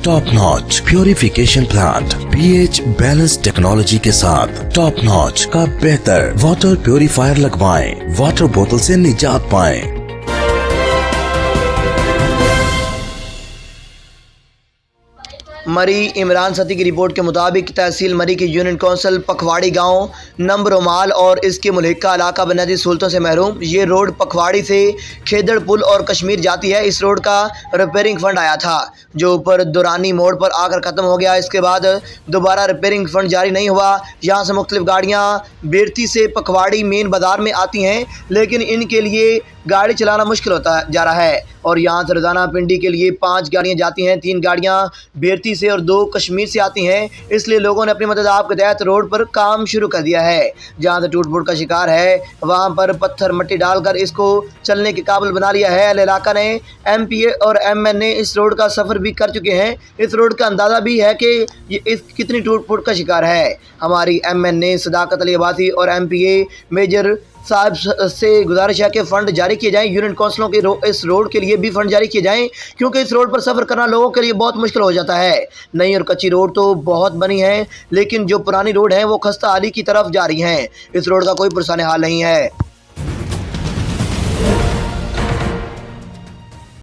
Top notch purification plant pH balance technology के साथ top notch का बेहतर वाटर प्योरीफायर लगवाएं, वाटर बोतल से निजात पाएं। मरी इमरान सती की रिपोर्ट के मुताबिक तहसील मरी की यूनियन कौंसिल पखवाड़ी गांव नंबरोमाल और इसके मुल्हिका इलाका बुनियादी सहूलतों से महरूम। ये रोड पखवाड़ी से खेदड़ पुल और कश्मीर जाती है। इस रोड का रिपेयरिंग फंड आया था जो ऊपर दुरानी मोड़ पर आकर ख़त्म हो गया। इसके बाद दोबारा रिपेयरिंग फंड जारी नहीं हुआ। यहाँ से मुख्तलिफ गाड़ियाँ बेरती से पखवाड़ी मेन बाज़ार में आती हैं, लेकिन इनके लिए गाड़ी चलाना मुश्किल होता जा रहा है। और यहाँ से रोज़ाना पिंडी के लिए 5 गाड़ियाँ जाती हैं, 3 गाड़ियाँ बेरती से और 2 कश्मीर से आती हैं। इसलिए लोगों ने अपनी मदद के तहत रोड पर काम शुरू कर दिया है। जहाँ से टूट फूट का शिकार है वहाँ पर पत्थर मट्टी डालकर इसको चलने के काबिल बना लिया है। अहले इलाका ने MPA और MNA इस रोड का सफ़र भी कर चुके हैं। इस रोड का अंदाज़ा भी है कि ये कितनी टूट फूट का शिकार है। हमारी MNA सदाकत अली अब्बासी और MPA मेजर साहब से गुजारिश है कि फ़ंड जारी किए जाएं। यूनियन कौंसिलों के इस रोड के लिए भी फ़ंड जारी किए जाएं, क्योंकि इस रोड पर सफ़र करना लोगों के लिए बहुत मुश्किल हो जाता है। नई और कच्ची रोड तो बहुत बनी है, लेकिन जो पुरानी रोड है वो खस्ता हाली की तरफ जा रही हैं। इस रोड का कोई पुरसाने हाल नहीं है।